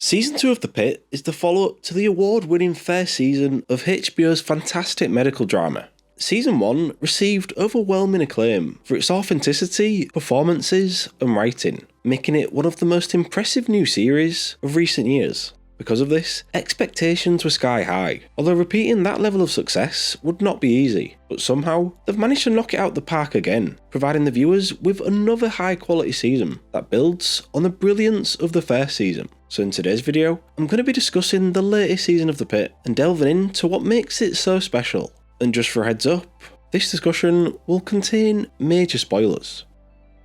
Season 2 of The Pitt is the follow-up to the award-winning first season of HBO's fantastic medical drama. Season 1 received overwhelming acclaim for its authenticity, performances, and writing, making it one of the most impressive new series of recent years. Because of this, expectations were sky high, although repeating that level of success would not be easy, but somehow they've managed to knock it out the park again, providing the viewers with another high quality season that builds on the brilliance of the first season. So in today's video, I'm going to be discussing the latest season of The Pitt and delving into what makes it so special. And just for a heads up, this discussion will contain major spoilers.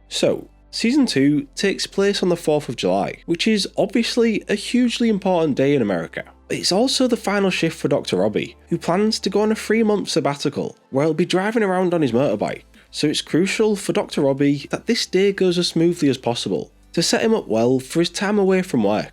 So, Season 2 takes place on the 4th of July, which is obviously a hugely important day in America. But it's also the final shift for Dr. Robbie, who plans to go on a 3-month sabbatical, where he'll be driving around on his motorbike. So it's crucial for Dr. Robbie that this day goes as smoothly as possible, to set him up well for his time away from work.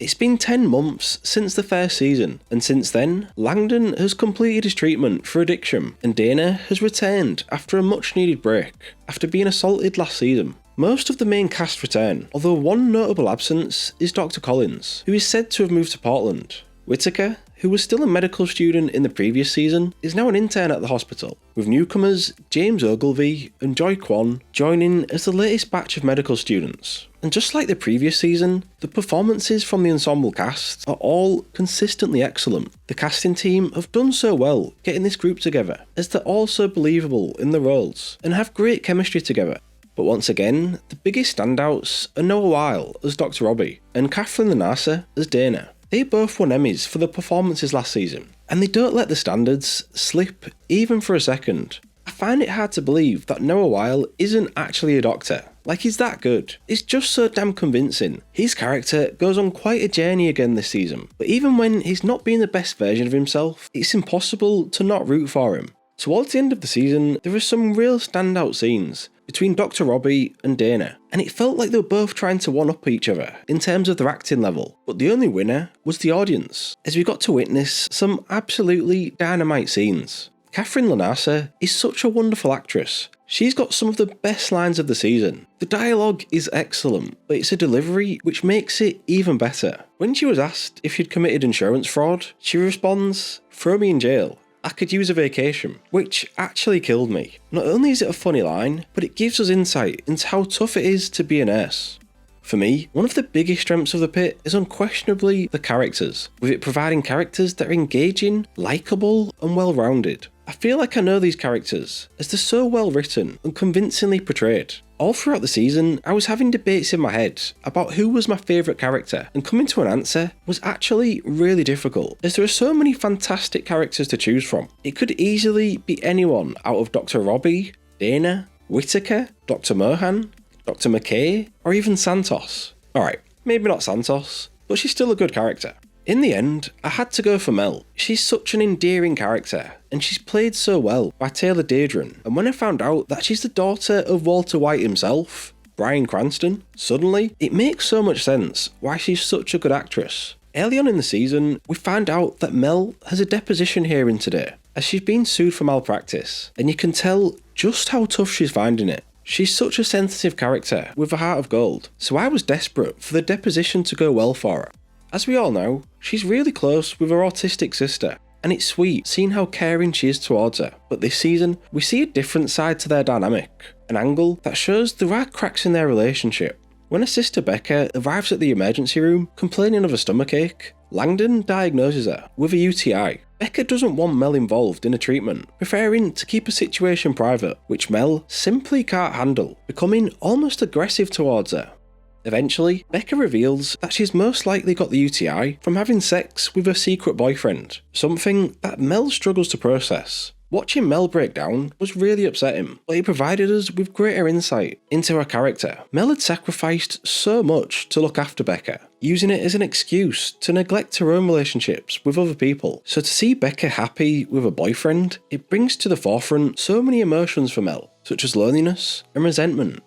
It's been 10 months since the first season, and since then, Langdon has completed his treatment for addiction, and Dana has returned after a much needed break, after being assaulted last season. Most of the main cast return, although one notable absence is Dr. Collins, who is said to have moved to Portland. Whitaker, who was still a medical student in the previous season, is now an intern at the hospital, with newcomers James Ogilvy and Joy Kwan joining as the latest batch of medical students. And just like the previous season, the performances from the ensemble cast are all consistently excellent. The casting team have done so well getting this group together, as they're all so believable in the roles and have great chemistry together. But once again, the biggest standouts are Noah Weil as Dr. Robbie and Kathleen Lanasa as Dana. They both won Emmys for their performances last season, and they don't let the standards slip even for a second. I find it hard to believe that Noah Weil isn't actually a doctor. Like, he's that good. It's just so damn convincing. His character goes on quite a journey again this season, but even when he's not being the best version of himself, it's impossible to not root for him. Towards the end of the season, there are some real standout scenes between Dr. Robbie and Dana, and it felt like they were both trying to one-up each other in terms of their acting level, but the only winner was the audience, as we got to witness some absolutely dynamite scenes. Kathleen Lanasa is such a wonderful actress. She's got some of the best lines of the season. The dialogue is excellent, but it's a delivery which makes it even better. When she was asked if she'd committed insurance fraud, she responds, "Throw me in jail. I could use a vacation," which actually killed me. Not only is it a funny line, but it gives us insight into how tough it is to be a nurse. For me, one of the biggest strengths of The Pitt is unquestionably the characters, with it providing characters that are engaging, likeable, and well-rounded. I feel like I know these characters, as they're so well written and convincingly portrayed. All throughout the season, I was having debates in my head about who was my favourite character, and coming to an answer was actually really difficult, as there are so many fantastic characters to choose from. It could easily be anyone out of Dr. Robbie, Dana, Whitaker, Dr. Mohan, Dr. McKay, or even Santos. Alright, maybe not Santos, but she's still a good character. In the end, I had to go for Mel. She's such an endearing character, and she's played so well by Taylor Deidron. And when I found out that she's the daughter of Walter White himself, Bryan Cranston, suddenly it makes so much sense why she's such a good actress. Early on in the season, we find out that Mel has a deposition hearing today, as she's been sued for malpractice, and you can tell just how tough she's finding it. She's such a sensitive character with a heart of gold, so I was desperate for the deposition to go well for her. As we all know, she's really close with her autistic sister, and it's sweet seeing how caring she is towards her. But this season, we see a different side to their dynamic, an angle that shows there are cracks in their relationship. When her sister Becca arrives at the emergency room complaining of a stomachache, Langdon diagnoses her with a UTI. Becca doesn't want Mel involved in a treatment, preferring to keep a situation private, which Mel simply can't handle, becoming almost aggressive towards her. Eventually, Becca reveals that she's most likely got the UTI from having sex with her secret boyfriend, something that Mel struggles to process. Watching Mel break down was really upsetting, but it provided us with greater insight into her character. Mel had sacrificed so much to look after Becca, using it as an excuse to neglect her own relationships with other people. So to see Becca happy with a boyfriend, it brings to the forefront so many emotions for Mel, such as loneliness and resentment.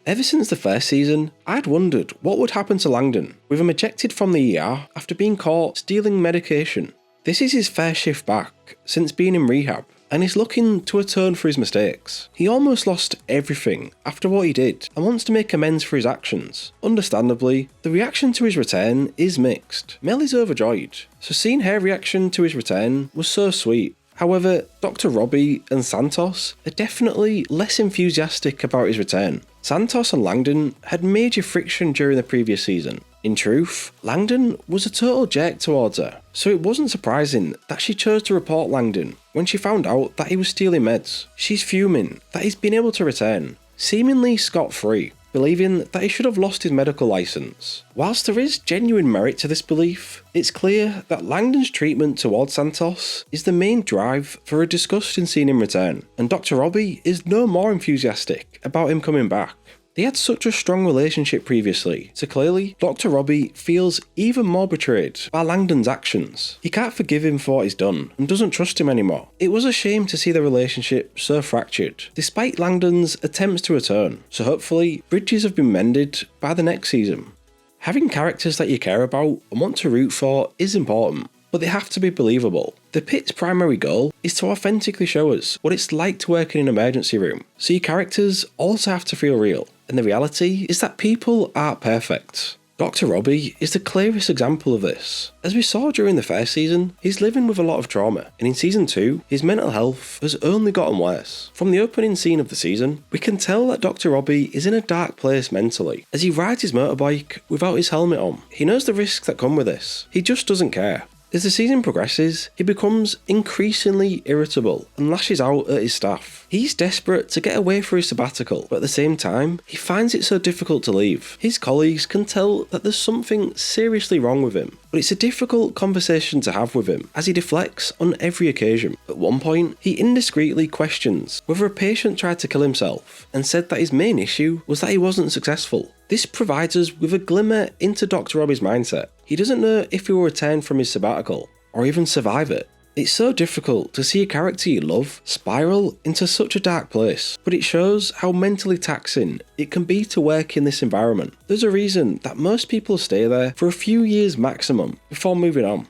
Ever since the first season, I'd wondered what would happen to Langdon, with him ejected from the ER after being caught stealing medication. This is his first shift back since being in rehab, and is looking to atone for his mistakes. He almost lost everything after what he did and wants to make amends for his actions. Understandably, the reaction to his return is mixed. Mel is overjoyed, so seeing her reaction to his return was so sweet. However, Dr. Robbie and Santos are definitely less enthusiastic about his return. Santos and Langdon had major friction during the previous season. In truth, Langdon was a total jerk towards her, so it wasn't surprising that she chose to report Langdon when she found out that he was stealing meds. She's fuming that he's been able to return, seemingly scot-free, believing that he should have lost his medical license. Whilst there is genuine merit to this belief, it's clear that Langdon's treatment towards Santos is the main drive for a disgust in seeing him return, and Dr. Robbie is no more enthusiastic about him coming back. They had such a strong relationship previously, so clearly Dr. Robbie feels even more betrayed by Langdon's actions. He can't forgive him for what he's done and doesn't trust him anymore. It was a shame to see the relationship so fractured, despite Langdon's attempts to atone, so hopefully bridges have been mended by the next season. Having characters that you care about and want to root for is important, but they have to be believable. The Pitt's primary goal is to authentically show us what it's like to work in an emergency room, so your characters also have to feel real. And the reality is that people aren't perfect. Dr. Robbie is the clearest example of this. As we saw during the first season, he's living with a lot of trauma, and in season 2, his mental health has only gotten worse. From the opening scene of the season, we can tell that Dr. Robbie is in a dark place mentally, as he rides his motorbike without his helmet on. He knows the risks that come with this. He just doesn't care. As the season progresses, he becomes increasingly irritable and lashes out at his staff. He's desperate to get away for his sabbatical, but at the same time, he finds it so difficult to leave. His colleagues can tell that there's something seriously wrong with him, but it's a difficult conversation to have with him, as he deflects on every occasion. At one point, he indiscreetly questions whether a patient tried to kill himself, and said that his main issue was that he wasn't successful. This provides us with a glimmer into Dr. Robbie's mindset. He doesn't know if he will return from his sabbatical, or even survive it. It's so difficult to see a character you love spiral into such a dark place, but it shows how mentally taxing it can be to work in this environment. There's a reason that most people stay there for a few years maximum before moving on.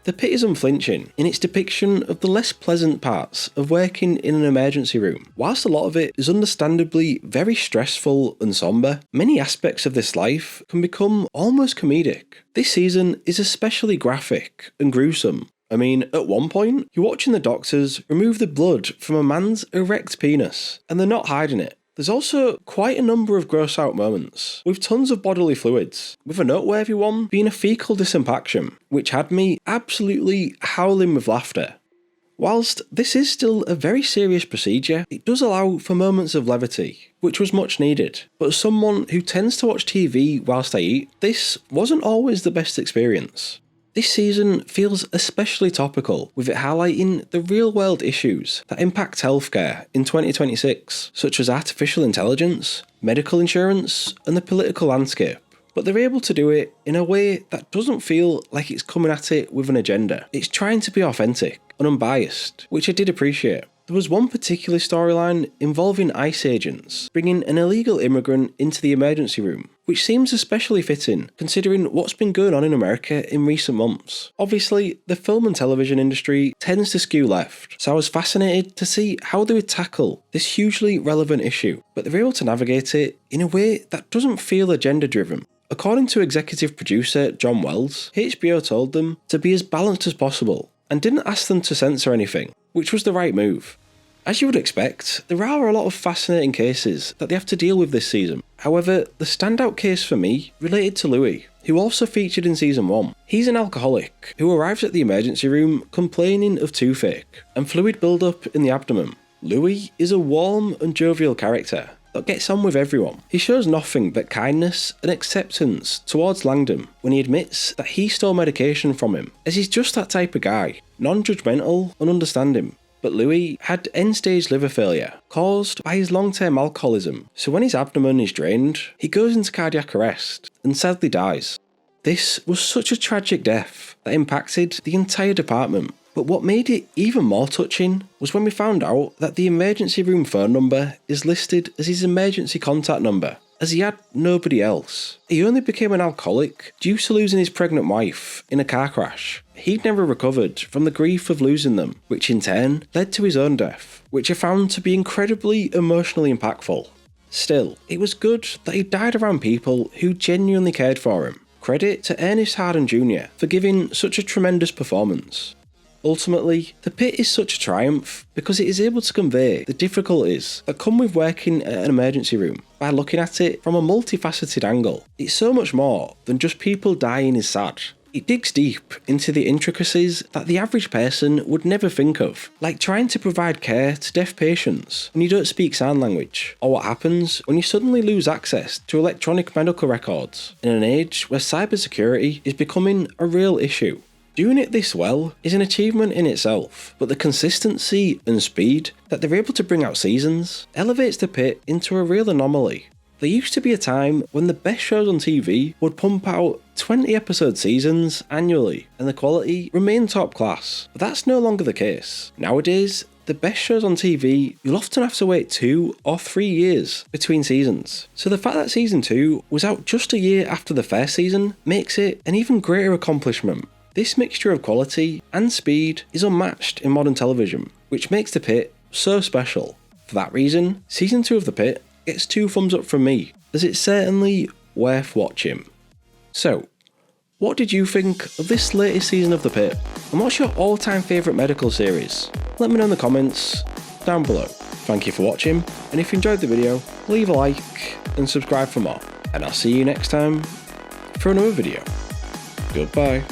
The Pitt is unflinching in its depiction of the less pleasant parts of working in an emergency room. Whilst a lot of it is understandably very stressful and sombre, many aspects of this life can become almost comedic. This season is especially graphic and gruesome. I mean, at one point, you're watching the doctors remove the blood from a man's erect penis, and they're not hiding it. There's also quite a number of gross out moments, with tons of bodily fluids, with a noteworthy one being a fecal disimpaction, which had me absolutely howling with laughter. Whilst this is still a very serious procedure, it does allow for moments of levity, which was much needed. But as someone who tends to watch TV whilst I eat, this wasn't always the best experience. This season feels especially topical, with it highlighting the real-world issues that impact healthcare in 2026, such as artificial intelligence, medical insurance, and the political landscape. But they're able to do it in a way that doesn't feel like it's coming at it with an agenda. It's trying to be authentic and unbiased, which I did appreciate. There was one particular storyline involving ICE agents bringing an illegal immigrant into the emergency room, which seems especially fitting considering what's been going on in America in recent months. Obviously, the film and television industry tends to skew left, so I was fascinated to see how they would tackle this hugely relevant issue, but they're able to navigate it in a way that doesn't feel agenda-driven. According to executive producer John Wells, HBO told them to be as balanced as possible and didn't ask them to censor anything, which was the right move. As you would expect, there are a lot of fascinating cases that they have to deal with this season. However, the standout case for me related to Louis, who also featured in season 1. He's an alcoholic who arrives at the emergency room complaining of toothache and fluid buildup in the abdomen. Louis is a warm and jovial character that gets on with everyone. He shows nothing but kindness and acceptance towards Langdon when he admits that he stole medication from him, as he's just that type of guy, non-judgmental and understanding. But Louis had end-stage liver failure, caused by his long-term alcoholism, so when his abdomen is drained, he goes into cardiac arrest and sadly dies. This was such a tragic death that impacted the entire department, but what made it even more touching was when we found out that the emergency room phone number is listed as his emergency contact number. as he had nobody else. He only became an alcoholic due to losing his pregnant wife in a car crash. He'd never recovered from the grief of losing them, which in turn led to his own death, which I found to be incredibly emotionally impactful. Still, it was good that he died around people who genuinely cared for him. Credit to Ernest Harden Jr. for giving such a tremendous performance. Ultimately, The Pitt is such a triumph because it is able to convey the difficulties that come with working at an emergency room by looking at it from a multifaceted angle. It's so much more than just people dying is sad. It digs deep into the intricacies that the average person would never think of, like trying to provide care to deaf patients when you don't speak sign language, or what happens when you suddenly lose access to electronic medical records in an age where cybersecurity is becoming a real issue. Doing it this well is an achievement in itself, but the consistency and speed that they're able to bring out seasons elevates The Pitt into a real anomaly. There used to be a time when the best shows on TV would pump out 20 episode seasons annually and the quality remained top class, but that's no longer the case. Nowadays, the best shows on TV, you'll often have to wait 2 or 3 years between seasons. So the fact that season 2 was out just a year after the first season makes it an even greater accomplishment. This mixture of quality and speed is unmatched in modern television, which makes The Pitt so special. For that reason, season 2 of The Pitt gets 2 thumbs up from me, as it's certainly worth watching. So, what did you think of this latest season of The Pitt? And what's your all-time favourite medical series? Let me know in the comments down below. Thank you for watching, and if you enjoyed the video, leave a like and subscribe for more. And I'll see you next time for another video. Goodbye.